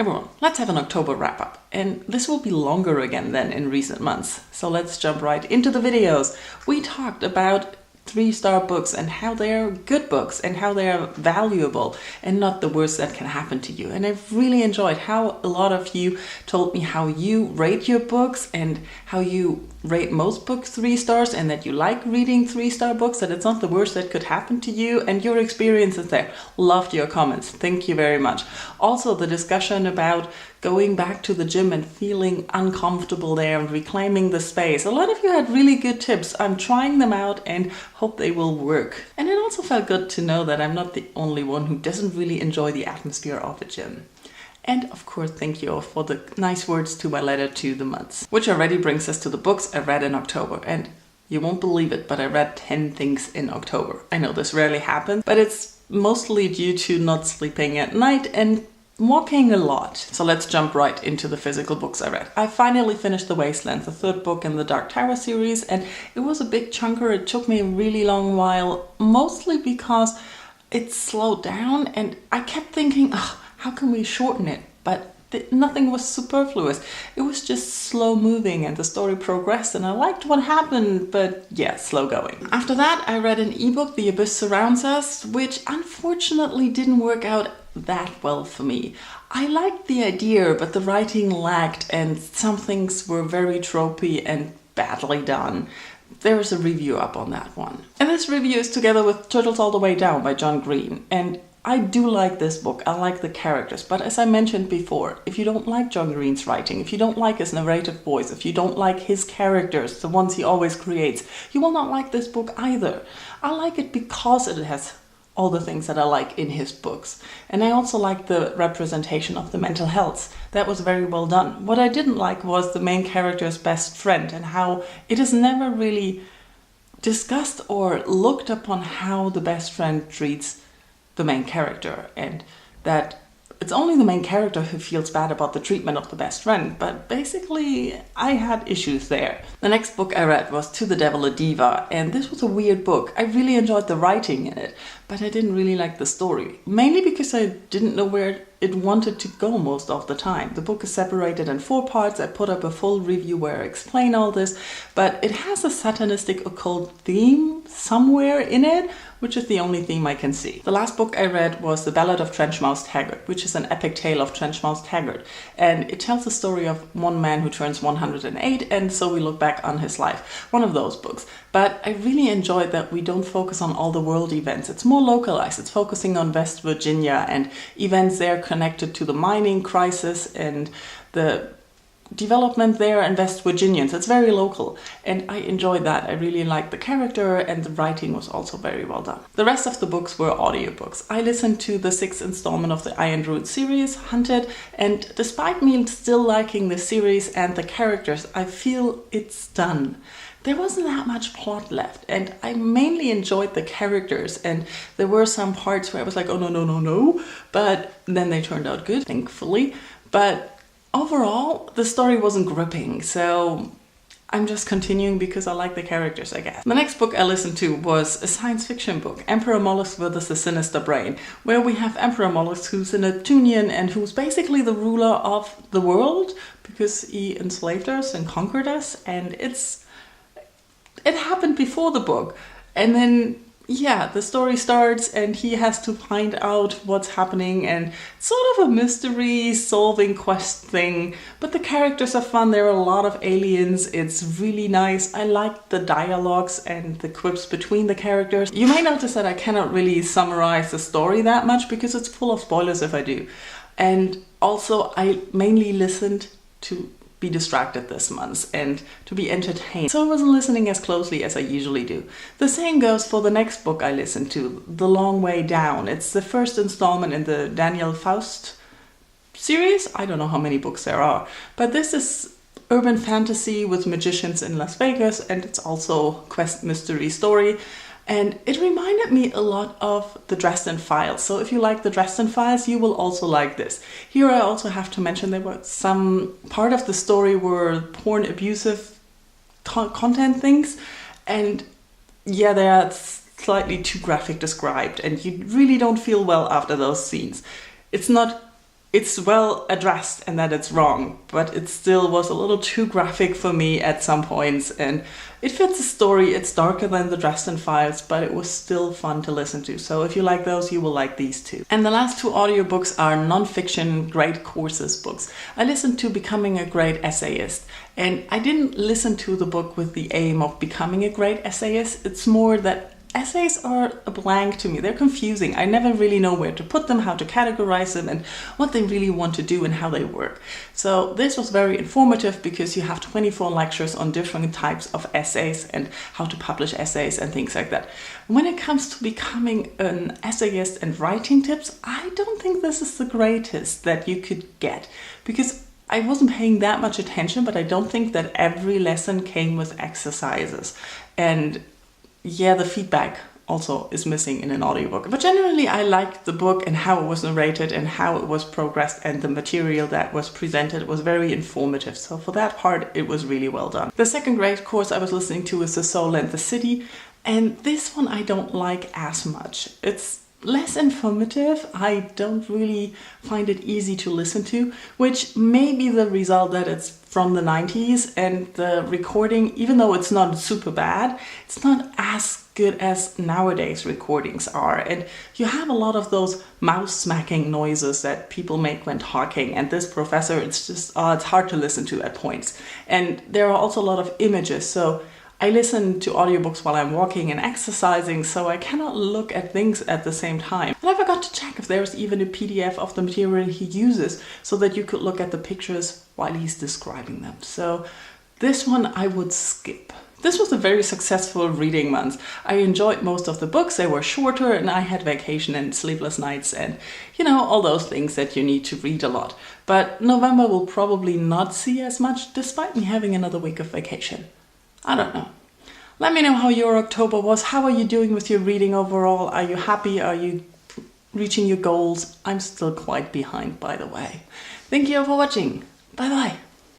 Everyone, let's have an October wrap-up, and this will be longer again than in recent months, so let's jump right into the videos. We talked about 3-star books and how they're good books and how they're valuable and not the worst that can happen to you. And I've really enjoyed how a lot of you told me how you rate your books and how you rate most books 3 stars and that you like reading 3-star books, that it's not the worst that could happen to you, and your experiences there. Loved your comments. Thank you very much. Also, the discussion about going back to the gym and feeling uncomfortable there and reclaiming the space. A lot of you had really good tips. I'm trying them out and hope they will work. And it also felt good to know that I'm not the only one who doesn't really enjoy the atmosphere of a gym. And of course, thank you all for the nice words to my letter to the months. Which already brings us to the books I read in October. And you won't believe it, but I read 10 things in October. I know this rarely happens, but it's mostly due to not sleeping at night and walking a lot. So let's jump right into the physical books I read. I finally finished The Wasteland, the 3rd book in the Dark Tower series, and it was a big chunker. It took me a really long while, mostly because it slowed down and I kept thinking, oh, how can we shorten it? But nothing was superfluous. It was just slow moving and the story progressed and I liked what happened, but yeah, slow going. After that, I read an ebook, The Abyss Surrounds Us, which unfortunately didn't work out that well for me. I liked the idea, but the writing lagged and some things were very tropey and badly done. There is a review up on that one. And this review is together with Turtles All the Way Down by John Green. And I do like this book, I like the characters, but as I mentioned before, if you don't like John Green's writing, if you don't like his narrative voice, if you don't like his characters, the ones he always creates, you will not like this book either. I like it because it has all the things that I like in his books. And I also like the representation of the mental health. That was very well done. What I didn't like was the main character's best friend and how it is never really discussed or looked upon how the best friend treats the main character, and that it's only the main character who feels bad about the treatment of the best friend, but basically I had issues there. The next book I read was To the Devil A Diva, and this was a weird book. I really enjoyed the writing in it, but I didn't really like the story, mainly because I didn't know where it wanted to go most of the time. The book is separated in 4 parts. I put up a full review where I explain all this, but it has a satanistic occult theme somewhere in it, which is the only theme I can see. The last book I read was The Ballad of Trench, which is an epic tale of Trench, and it tells the story of one man who turns 108, and so we look back on his life. One of those books. But I really enjoyed that we don't focus on all the world events. It's more localized. It's focusing on West Virginia and events there connected to the mining crisis and the development there in West Virginia. So it's very local, and I enjoyed that. I really liked the character, and the writing was also very well done. The rest of the books were audiobooks. I listened to the 6th installment of the Iron Druid series, Hunted, and despite me still liking the series and the characters, I feel it's done. There wasn't that much plot left, and I mainly enjoyed the characters, and there were some parts where I was like, oh no, but then they turned out good, thankfully. But overall, the story wasn't gripping, so I'm just continuing because I like the characters, I guess. The next book I listened to was a science fiction book, Emperor Mollusk vs. the Sinister Brain, where we have Emperor Mollusk, who's a Neptunian and who's basically the ruler of the world because he enslaved us and conquered us, and it happened before the book. And then, yeah, the story starts and he has to find out what's happening, and it's sort of a mystery solving quest thing, but the characters are fun. There are a lot of aliens. It's really nice. I like the dialogues and the quips between the characters. You may notice that I cannot really summarize the story that much because it's full of spoilers if I do. And also I mainly listened to be distracted this month and to be entertained, so I wasn't listening as closely as I usually do. The same goes for the next book I listened to, The Long Way Down. It's the 1st installment in the Daniel Faust series. I don't know how many books there are, but this is urban fantasy with magicians in Las Vegas, and it's also quest mystery story. And it reminded me a lot of the Dresden Files. So if you like the Dresden Files, you will also like this. Here I also have to mention there was some part of the story were porn abusive content things. And yeah, they are slightly too graphic described, and you really don't feel well after those scenes. It's not it's well addressed and that it's wrong, but it still was a little too graphic for me at some points, and it fits the story. It's darker than the Dresden Files, but it was still fun to listen to. So if you like those, you will like these two. And the last two audiobooks are non-fiction great courses books. I listened to Becoming a Great Essayist, and I didn't listen to the book with the aim of becoming a great essayist. It's more that essays are a blank to me. They're confusing. I never really know where to put them, how to categorize them, and what they really want to do and how they work. So this was very informative because you have 24 lectures on different types of essays and how to publish essays and things like that. When it comes to becoming an essayist and writing tips, I don't think this is the greatest that you could get, because I wasn't paying that much attention, but I don't think that every lesson came with exercises. And yeah, the feedback also is missing in an audiobook. But generally, I liked the book and how it was narrated and how it was progressed, and the material that was presented was very informative. So for that part, it was really well done. The second great course I was listening to is The Soul and the City. And this one I don't like as much. It's less informative. I don't really find it easy to listen to, which may be the result that it's from the 90s, and the recording, even though it's not super bad, it's not as good as nowadays recordings are. And you have a lot of those mouse smacking noises that people make when talking, and this professor, it's just, it's hard to listen to at points. And there are also a lot of images, so I listen to audiobooks while I'm walking and exercising, so I cannot look at things at the same time. And I forgot to check if there's even a PDF of the material he uses so that you could look at the pictures while he's describing them. So this one I would skip. This was a very successful reading month. I enjoyed most of the books. They were shorter, and I had vacation and sleepless nights and, you know, all those things that you need to read a lot. But November will probably not see as much, despite me having another week of vacation. I don't know. Let me know how your October was. How are you doing with your reading overall? Are you happy? Are you reaching your goals? I'm still quite behind, by the way. Thank you for watching. Bye bye.